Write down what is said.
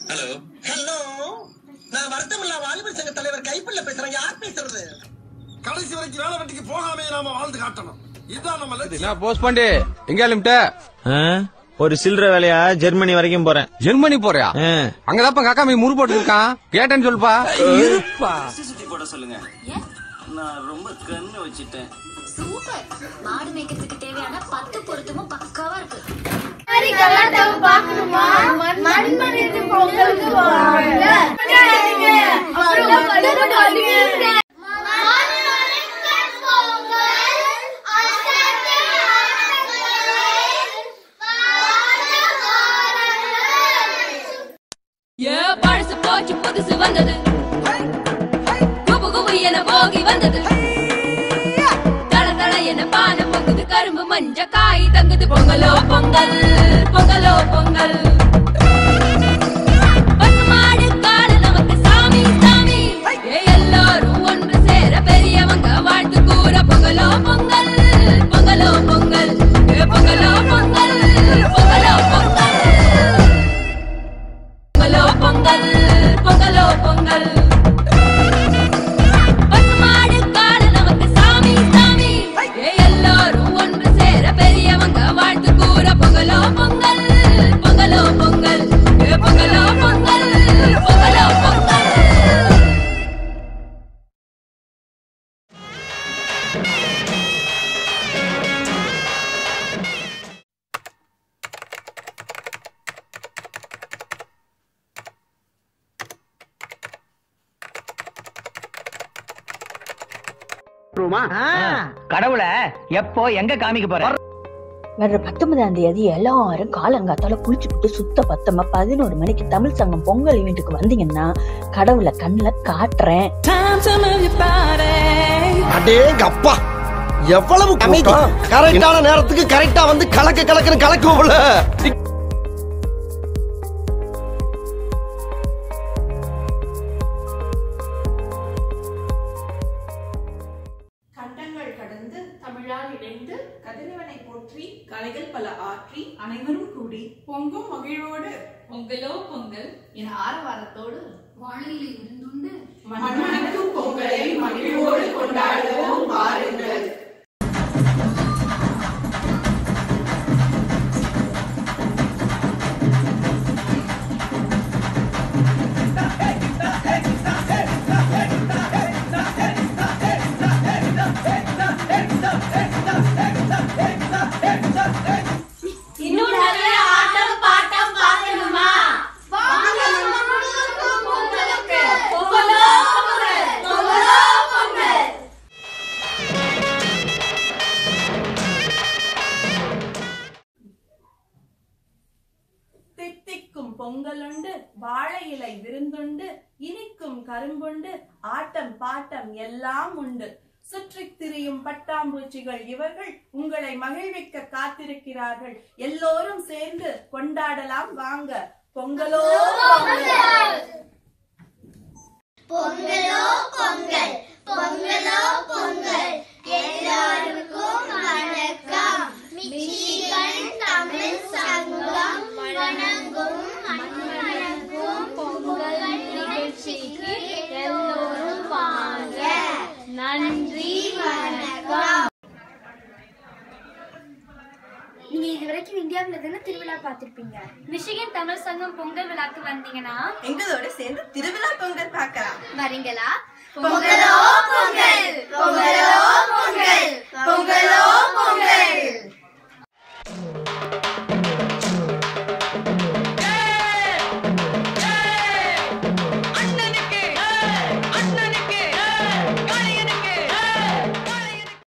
Hello hello, நான் வருத்தமில்லா வாலிபர் சங்க தலைவர் கைப்புள்ள பேசுறேன். யார் பேசுறது? கடைசி வரைக்கும் வேலை வெட்டிக்கு போகாமே நாம வாழ்ந்து காட்டணும். இதான் நம்ம லட்சியம். போஸ்ட் பண்ணி எங்க லிமிட்ட ஒரு சில்லற வேலையா ஜெர்மனி வரைக்கும் போறேன். ஜெர்மனி போறியா? அங்கதான் காக்கா மீ முறு போட்டு இருக்கான். கேட்டேன்னு சொல்லுப்பா. இருப்பா சுத்தி போட சொல்லுங்க. நான் ரொம்ப கண்ணு வச்சிட்டேன். சூப்பர். மாடு மேய்க்கிறதுக்கு தேவையான 10 பொருத்தமும் பக்காவா இருக்கு. பழசு போச்சு புதுசு வந்தது. குபு குபு என போகி வந்தது. தள தள என பான பொங்குது. கரும்பு மஞ்ச காய் தங்குது. பொங்கலோ பொங்கல், பொங்கலோ பொங்கல். பசுமாடு கால நமக்கு சாமி சாமி. எல்லாரும் ஒன்று சேர பெரியவங்க வாழ்த்து கூற. பொங்கலோ பொங்கல், பொங்கலோ பொங்கல், பொங்கலோ பொங்கல், பொங்கலோ பொங்கல், பொங்கல் பொங்கலோ பொங்கல். பசுமாடு காடு நமக்கு சாமி சாமி. எல்லாரும் ஒன்று சேர பெரியவங்க வாழ்த்து கூற. பொங்கலோ பொங்கல், பொங்கலோ பொங்கல், பொங்கலோ பொங்கல், பொங்கலோ பொங்கல். கடவுளை எப்போ எங்க காமிக்க போற? வர்ற 19ஆம் தேதி எல்லாரும் காலங்காத்தால குளிச்சுக்கிட்டு சுத்த பத்தமா 11 மணிக்கு தமிழ் சங்கம் பொங்கல் ஈவென்ட்டுக்கு வந்தீங்கன்னா கடவுளை கண்ணுல காட்டுறேன். அடேங்கப்பா, எவ்வளவு கூட்டம்! கரெக்டான நேரத்துக்கு கரெக்டா வந்து கலக்குன்னு கலக்குவோம்ல. கடந்து தமிழால் இணைந்து கதிரவனை போற்றி கலைகள் பல ஆற்றி அனைவரும் கூடி பொங்கும் மகிழ்வோடு பொங்கலோ பொங்கல் என ஆரவாரத்தோடு வாழையிலே விருந்துண்டு மண்மணக்கும் பொங்கலை மகிழ்வோடு கொண்டாடுவோம் வாருங்கள். பொங்கலுண்டு வாழை இலை விருந்துண்டு இனிக்கும் கரும்புண்டு ஆட்டம் பாட்டம் எல்லாம் உண்டு. சுற்றித் திரியும் பட்டாம்பூச்சிகள் இவர்கள் உங்களை மகிழ்விக்க காத்திருக்கிறார்கள். எல்லோரும் சேர்ந்து கொண்டாடலாம் வாங்க. பொங்கலோ பொங்கல், பொங்கலோ பொங்கல், பொங்கலோ பொங்கல். எல்லாருக்கும் வணக்கம். மிச்சிகன் தமிழ் சங்கம் வணங்கும் மண்வணங்கும் பொங்கல் நிகழ்ச்சிக்கு எல்லோரும் வாங்க. நன்றி, வணக்கம். நீங்க இது வரைக்கும் இந்தியாவில தானே திருவிழா பார்த்திருப்பீங்க. மிச்சிகன் தமிழ் சங்கம் பொங்கல் விழாக்கு வந்தீங்கன்னா எங்களோட சேர்ந்து திருவிழா பொங்கல் பார்க்கலாம். வரீங்களா? பொங்கலோ பொங்கல், பொங்கலோ பொங்கல்,